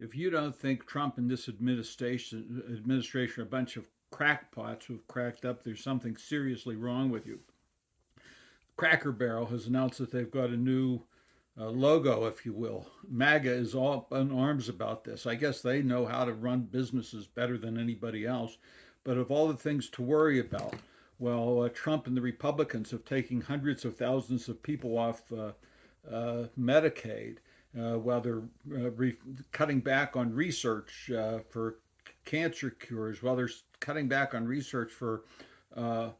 If you don't think Trump and this administration are a bunch of crackpots who've cracked up, there's something seriously wrong with you. Cracker Barrel has announced that they've got a new logo, if you will. MAGA is all in arms about this. I guess they know how to run businesses better than anybody else. But of all the things to worry about, well, Trump and the Republicans have taken hundreds of thousands of people off Medicaid while they're cutting back on research for cancer cures, while they're cutting back on research for uh,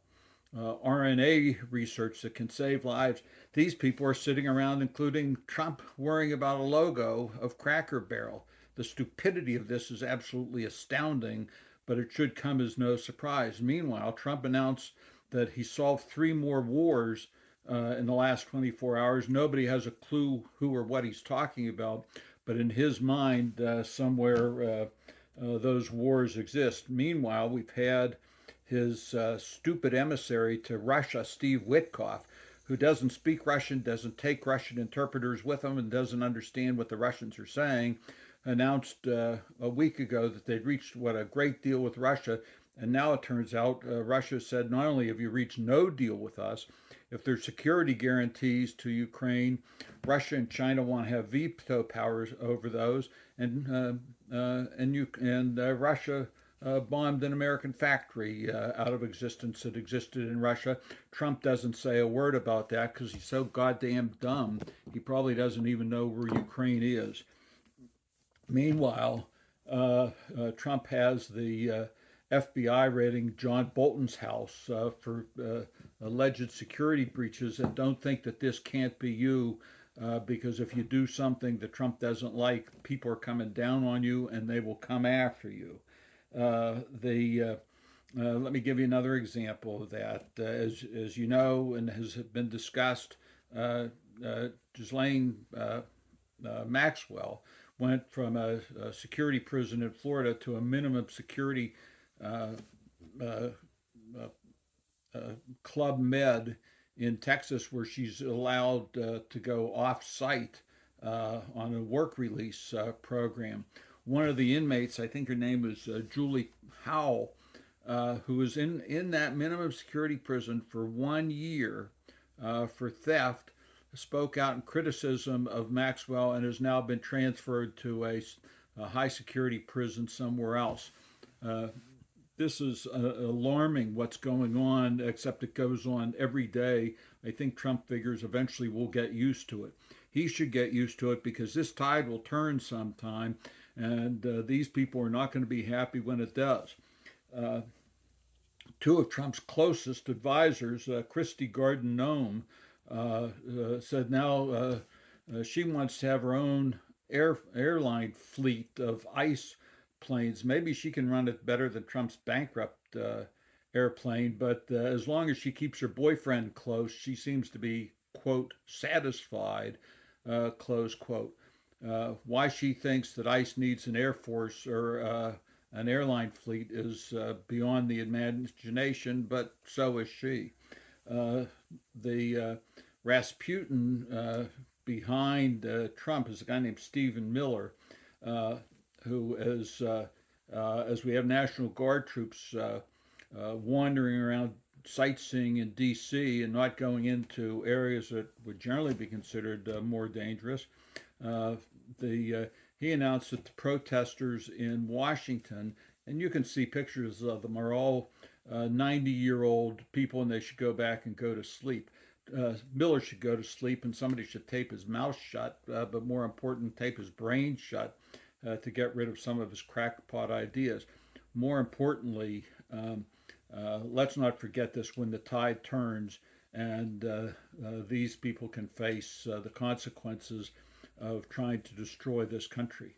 RNA research that can save lives. These people are sitting around, including Trump, worrying about a logo of Cracker Barrel. The stupidity of this is absolutely astounding, but it should come as no surprise. Meanwhile, Trump announced that he solved three more wars in the last 24 hours. Nobody has a clue who or what he's talking about, but in his mind, somewhere those wars exist. Meanwhile, we've had his stupid emissary to Russia, Steve Witkoff, who doesn't speak Russian, doesn't take Russian interpreters with him, and doesn't understand what the Russians are saying, announced a week ago that they'd reached what a great deal with Russia. And now it turns out Russia said not only have you reached no deal with us, if there's security guarantees to Ukraine, Russia and China want to have veto powers over those, and Russia bombed an American factory out of existence that existed in Russia. Trump doesn't say a word about that because he's so goddamn dumb. He probably doesn't even know where Ukraine is. Meanwhile, Trump has the FBI raiding John Bolton's house for alleged security breaches, and don't think that this can't be you. Because if you do something that Trump doesn't like, people are coming down on you and they will come after you. Let me give you another example of that. As you know and has been discussed, Ghislaine Maxwell went from a security prison in Florida to a minimum security uh, uh, Club Med in Texas, where she's allowed to go off site on a work release program. One of the inmates, I think her name was Julie Howell, who was in that minimum security prison for 1 year for theft, spoke out in criticism of Maxwell and has now been transferred to a high security prison somewhere else. Uh, this is alarming what's going on, except it goes on every day. I think Trump figures eventually we'll get used to it. He should get used to it because this tide will turn sometime, and these people are not going to be happy when it does. Uh, Two of Trump's closest advisors, Christy Garden Nome, said now she wants to have her own airline fleet of ice planes. Maybe she can run it better than Trump's bankrupt airplane, but as long as she keeps her boyfriend close, she seems to be, quote, satisfied, close quote. Why she thinks that ICE needs an air force or an airline fleet is beyond the imagination, but so is she. Uh, the Rasputin behind Trump is a guy named Stephen Miller, uh, who is, as we have National Guard troops wandering around sightseeing in D.C. and not going into areas that would generally be considered more dangerous. Uh, he announced that the protesters in Washington, and you can see pictures of them, are all 90-year-old people, and they should go back and go to sleep. Miller should go to sleep, and somebody should tape his mouth shut, but more important, tape his brain shut to get rid of some of his crackpot ideas. More importantly, let's not forget this when the tide turns and these people can face the consequences of trying to destroy this country.